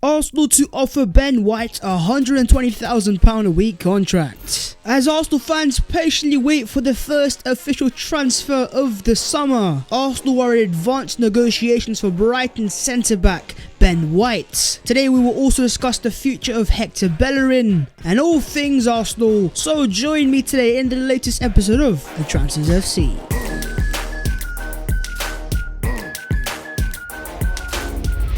Arsenal to offer Ben White a £120,000 a week contract. As Arsenal fans patiently wait for the first official transfer of the summer, Arsenal are in advanced negotiations for Brighton centre-back Ben White. Today we will also discuss the future of Hector Bellerin and all things Arsenal, so join me today in the latest episode of the Transfers FC.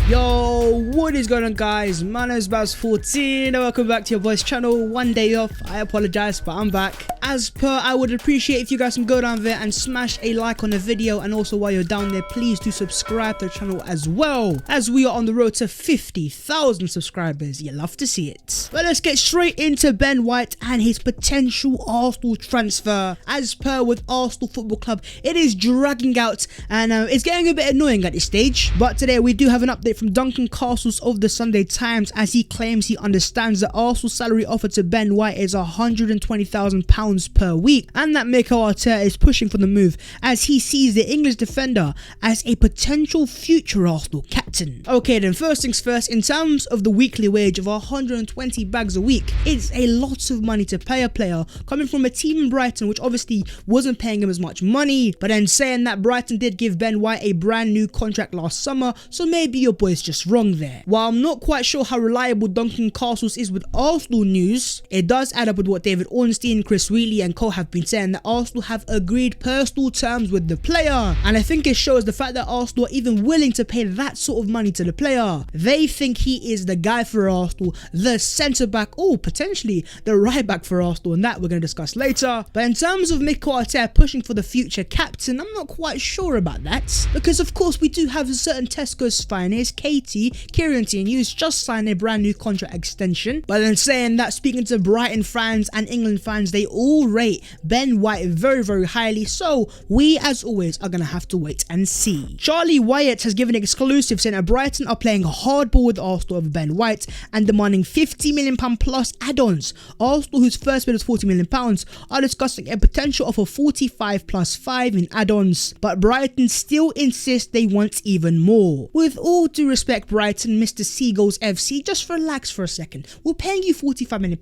Yo, what is going on guys? My name is Baz14 and welcome back to your boys channel. One day off, I apologize, but I'm back. As per, I would appreciate if you guys can go down there and smash a like on the video, and also while you're down there, please do subscribe to the channel as well, as we are on the road to 50,000 subscribers. You love to see it. But let's get straight into Ben White and his potential Arsenal transfer. As per with Arsenal Football Club, it is dragging out and it's getting a bit annoying at this stage. But today we do have an update from Duncan Castles of the Sunday Times, as he claims he understands that Arsenal's salary offered to Ben White is £120,000 per week, and that Mikel Arteta is pushing for the move as he sees the English defender as a potential future Arsenal captain. Okay then, first things first, in terms of the weekly wage of 120 bags a week, it's a lot of money to pay a player coming from a team in Brighton which obviously wasn't paying him as much money. But then saying that Brighton did give Ben White a brand new contract last summer, so maybe your boy's just wrong there. While I'm not quite sure how reliable Duncan Castles is with Arsenal news, it does add up with what David Ornstein, Chris Wheatley and co have been saying, that Arsenal have agreed personal terms with the player, and I think it shows the fact that Arsenal are even willing to pay that sort of money to the player. They think he is the guy for Arsenal, the centre back, or potentially the right back for Arsenal, and that we're going to discuss later. But in terms of Mikel Arteta pushing for the future captain, I'm not quite sure about that, because of course we do have a certain Tesco's finest Katie, Kieran who's just signed a brand new contract extension. But then saying that, speaking to Brighton fans and England fans, they all rate Ben White very highly, so we as always are gonna have to wait and see. Charlie Wyatt has given an exclusive saying that Brighton are playing hardball with Arsenal over Ben White and demanding £50 million plus add-ons. Arsenal, whose first bid was £40 million, are discussing a potential offer 45 plus 5 in add-ons, but Brighton still insist they want even more. With all due respect, Brighton, Mr. Seagulls FC, just relax for a second. We're paying you £45 million,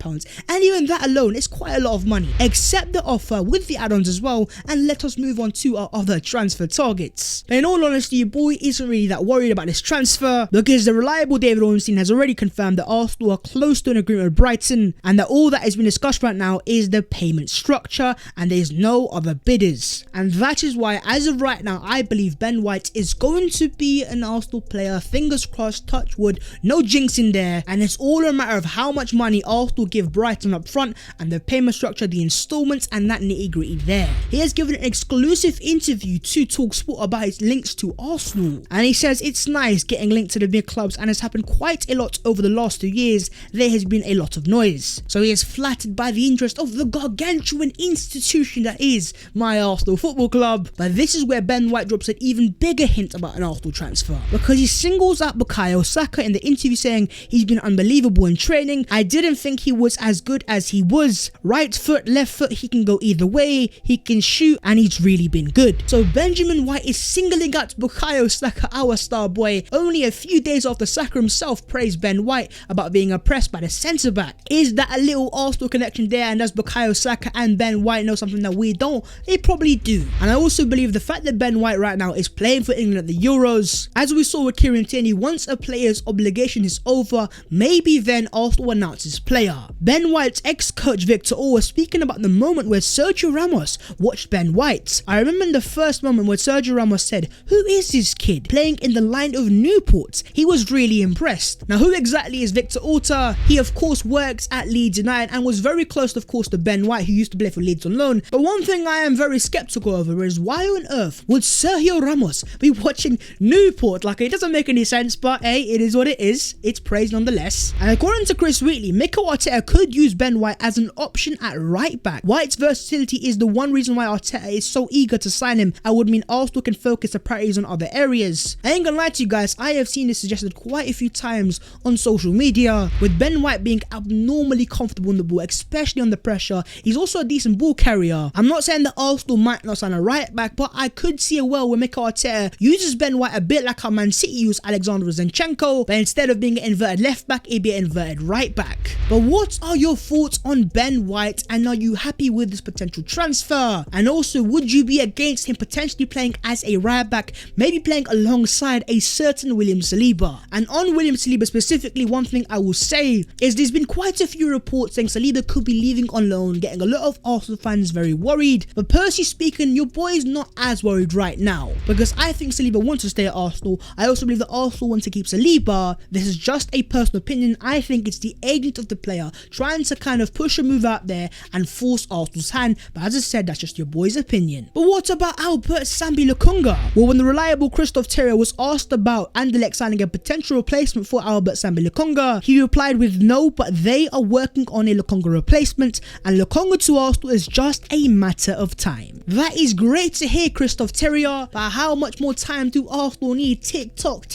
and even that alone is quite a lot of money. Accept the offer with the add-ons as well, and let us move on to our other transfer targets. In all honesty, your boy isn't really that worried about this transfer, because the reliable David Ornstein has already confirmed that Arsenal are close to an agreement with Brighton, and that all that has been discussed right now is the payment structure, and there's no other bidders. And that is why, as of right now, I believe Ben White is going to be an Arsenal player. Fingers crossed, touch wood, no jinx in there, and it's all a matter of how much money Arsenal give Brighton up front, and the payment structure, the installments, and that nitty gritty there. He has given an exclusive interview to TalkSport about his links to Arsenal, and he says it's nice getting linked to the big clubs, and has happened quite a lot over the last 2 years. There has been a lot of noise, so he is flattered by the interest of the gargantuan institution that is my Arsenal Football Club. But this is where Ben White drops an even bigger hint about an Arsenal transfer, because he singles out Bukayo Saka in the interview, saying he's been unbelievable in training. I didn't think he was as good as he was. Right foot, left foot, he can go either way, he can shoot, and he's really been good. So Benjamin White is singling out Bukayo Saka, our star boy, only a few days after Saka himself praised Ben White about being oppressed by the centre back. Is that a little Arsenal connection there, and does Bukayo Saka and Ben White know something that we don't? They probably do. And I also believe the fact that Ben White right now is playing for England at the Euros, as we saw with Kieran Tierney, once a player's obligation is over, maybe then Arsenal announces player. Ben White's ex-coach Victor Orr was speaking about the moment where Sergio Ramos watched Ben White. I remember in the first moment where Sergio Ramos said, "Who is this kid playing in the line of Newport?" He was really impressed. Now, who exactly is Victor Orr? He of course works at Leeds United and was very close of course to Ben White, who used to play for Leeds on loan. But one thing I am very skeptical over is why on earth would Sergio Ramos be watching Newport? Like, it doesn't make any sense, but hey, it is what it is. It's praise nonetheless. And according to Chris Wheatley, Mikel Arteta could use Ben White as an option at right back. White's versatility is the one reason why Arteta is so eager to sign him, and would mean Arsenal can focus their priorities on other areas. I ain't gonna lie to you guys, I have seen this suggested quite a few times on social media, with Ben White being abnormally comfortable in the ball, especially under pressure. He's also a decent ball carrier. I'm not saying that Arsenal might not sign a right back, but I could see a world where Mikel Arteta uses Ben White a bit like how Man City used Alexander Zinchenko Zinchenko, but instead of being an inverted left back, it'd be an inverted right back. But what are your thoughts on Ben White, and are you happy with this potential transfer? And also, would you be against him potentially playing as a right back, maybe playing alongside a certain William Saliba? And on William Saliba specifically, one thing I will say is there's been quite a few reports saying Saliba could be leaving on loan, getting a lot of Arsenal fans very worried. But personally speaking, your boy is not as worried right now, because I think Saliba wants to stay at Arsenal. I also believe that Arsenal want to keep Saliba. This is just a personal opinion. I think it's the agent of the player trying to kind of push a move out there and force Arsenal's hand. But as I said, that's just your boy's opinion. But what about Albert Sambi Lokonga? Well, when the reliable Christophe Terrier was asked about Anderlecht signing a potential replacement for Albert Sambi Lokonga, he replied with no, but they are working on a Lokonga replacement, and Lokonga to Arsenal is just a matter of time. That is great to hear, Christophe Terrier, but how much more time do Arsenal need? Tick tock,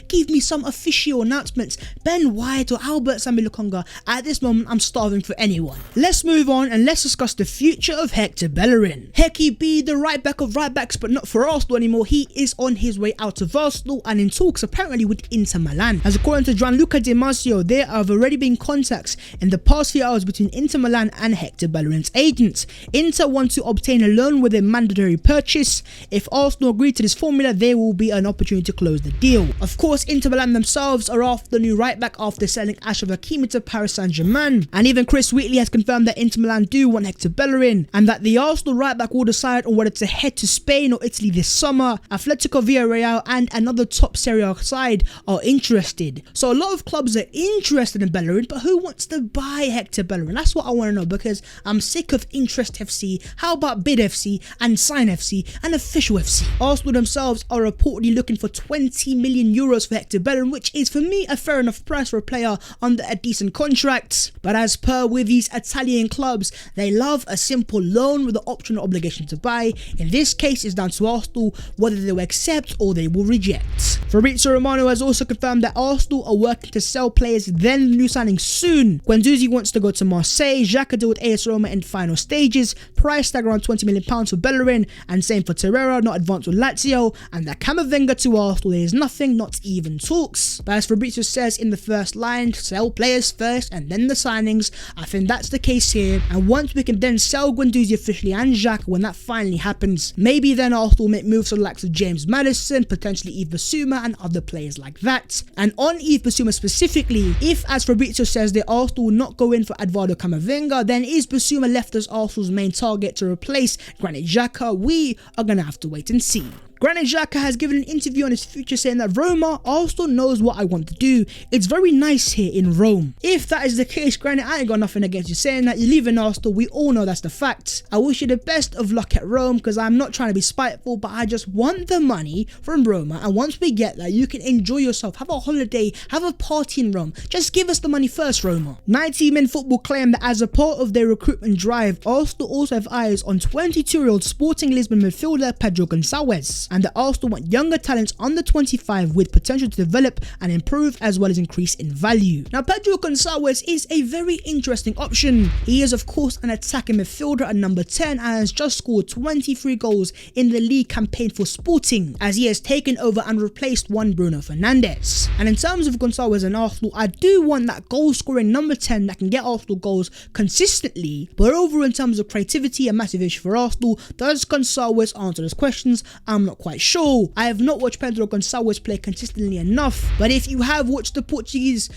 give me some official announcements. Ben White or Albert Sambi Lokonga? At this moment, I'm starving for anyone. Let's move on and let's discuss the future of Hector Bellerin. Hecky B, the right back of right backs, but not for Arsenal anymore. He is on his way out of Arsenal and in talks apparently with Inter Milan. As according to Gianluca Di Marzio, there have already been contacts in the past few hours between Inter Milan and Hector Bellerin's agent. Inter want to obtain a loan with a mandatory purchase. If Arsenal agree to this formula, there will be an opportunity to close the deal. Of course, Inter Milan themselves are after the new right back after selling Achraf Hakimi to Paris Saint-Germain. And even Chris Wheatley has confirmed that Inter Milan do want Hector Bellerin, and that the Arsenal right back will decide on whether to head to Spain or Italy this summer. Atletico Villarreal and another top Serie A side are interested. So a lot of clubs are interested in Bellerin, but who wants to buy Hector Bellerin? That's what I want to know, because I'm sick of Interest FC. How about Bid FC and Sign FC and Official FC? Arsenal themselves are reportedly looking for 20 million euros for Hector Bellerin, which is for me a fair enough price for a player under a decent contract. But as per with these Italian clubs, they love a simple loan with the option or obligation to buy. In this case, it's down to Arsenal whether they will accept or they will reject. Fabrizio Romano has also confirmed that Arsenal are working to sell players, then new signings soon. Guendouzi wants to go to Marseille, Xhaka deal with AS Roma in final stages, price tag around £20 million for Bellerin, and same for Torreira, not advanced with Lazio, and that Camavinga to Arsenal, there is nothing, not even talks. But as Fabrizio says in the first line, sell players first and then the signings. I think that's the case here, and once we can then sell Guendouzi officially and Xhaka, when that finally happens, maybe then Arsenal make moves to the likes of James Maddison, potentially Yves Bissouma and other players like that. And on Yves Bissouma specifically, if as Fabrizio says that Arsenal will not go in for Eduardo Camavinga, then is Bissouma left as Arsenal's main target to replace Granit Xhaka? We are going to have to wait and see. Granit Xhaka has given an interview on his future saying that Roma, Arsenal knows what I want to do. It's very nice here in Rome. If that is the case, Granit, I ain't got nothing against you saying that. You're leaving Arsenal, we all know that's the fact. I wish you the best of luck at Rome, because I'm not trying to be spiteful, but I just want the money from Roma, and once we get there, you can enjoy yourself, have a holiday, have a party in Rome. Just give us the money first, Roma. 90 Men Football claim that as a part of their recruitment drive, Arsenal also have eyes on 22-year-old Sporting Lisbon midfielder Pedro Gonçalves, and that Arsenal want younger talents under 25 with potential to develop and improve as well as increase in value. Now, Pedro Gonçalves is a very interesting option. He is of course an attacking midfielder at number 10 and has just scored 23 goals in the league campaign for Sporting, as he has taken over and replaced one Bruno Fernandes. And in terms of Gonçalves and Arsenal, I do want that goal scoring number 10 that can get Arsenal goals consistently, but over in terms of creativity, a massive issue for Arsenal. Does Gonçalves answer those questions? I'm not quite sure. I have not watched Pedro Gonçalves play consistently enough, but if you have watched the Portuguese,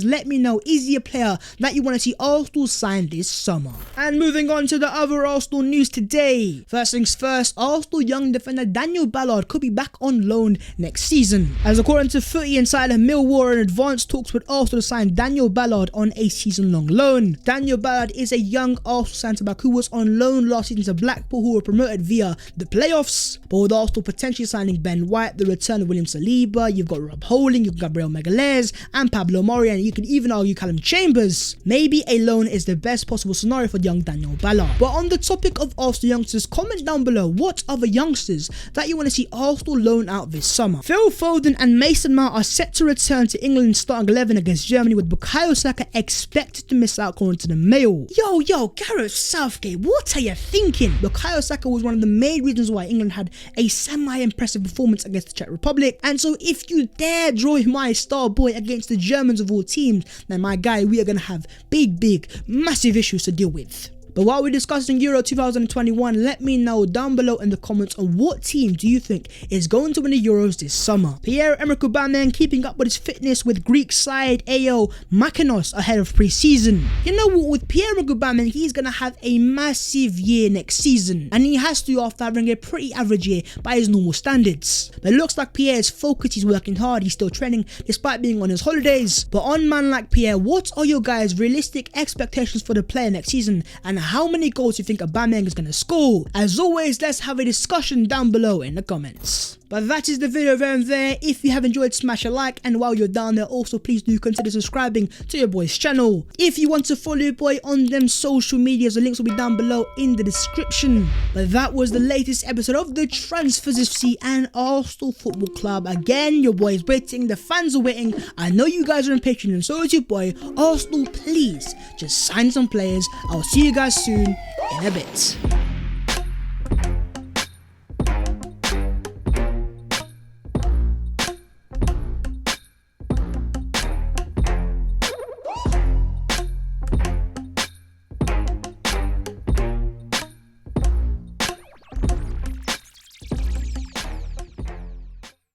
let me know, is he a player that you want to see Arsenal sign this summer? And moving on to the other Arsenal news today. First things first, Arsenal young defender Daniel Ballard could be back on loan next season. As according to Footy Insider, Millwall are in advanced talks with Arsenal to sign Daniel Ballard on a season-long loan. Daniel Ballard is a young Arsenal centre-back who was on loan last season to Blackpool, who were promoted via the playoffs. But with Arsenal potentially signing Ben White, the return of William Saliba, you've got Rob Holding, you've got Gabriel Magalhaes and Pablo Mori, and you could even argue Callum Chambers. Maybe a loan is the best possible scenario for young Daniel Ballard. But on the topic of Arsenal youngsters, comment down below what other youngsters that you want to see Arsenal loan out this summer. Phil Foden and Mason Mount are set to return to England's starting 11 against Germany, with Bukayo Saka expected to miss out according to the Mail. Yo, Gareth Southgate, what are you thinking? Bukayo Saka was one of the main reasons reasons why England had a semi-impressive performance against the Czech Republic. And so if you dare draw my star boy against the Germans of all teams, then my guy, we are going to have big, massive issues to deal with. But while we're discussing Euro 2021, let me know down below in the comments on what team do you think is going to win the Euros this summer. Pierre-Emerick Aubameyang keeping up with his fitness with Greek side AO Makinos ahead of pre-season. You know what, with Pierre-Emerick Aubameyang, he's going to have a massive year next season, and he has to after having a pretty average year by his normal standards. But it looks like Pierre is focused, he's working hard, he's still training despite being on his holidays. But on man like Pierre, what are your guys' realistic expectations for the player next season, and how many goals do you think Aubameyang is going to score? As always, let's have a discussion down below in the comments. But that is the video there and there. If you have enjoyed, smash a like, and while you're down there, also please do consider subscribing to your boy's channel. If you want to follow your boy on them social medias, the links will be down below in the description. But that was the latest episode of the Transfers FC and Arsenal Football Club. Again, your boy is waiting, the fans are waiting. I know you guys are impatient, and so is your boy. Arsenal, please just sign some players. I'll see you guys soon in a bit.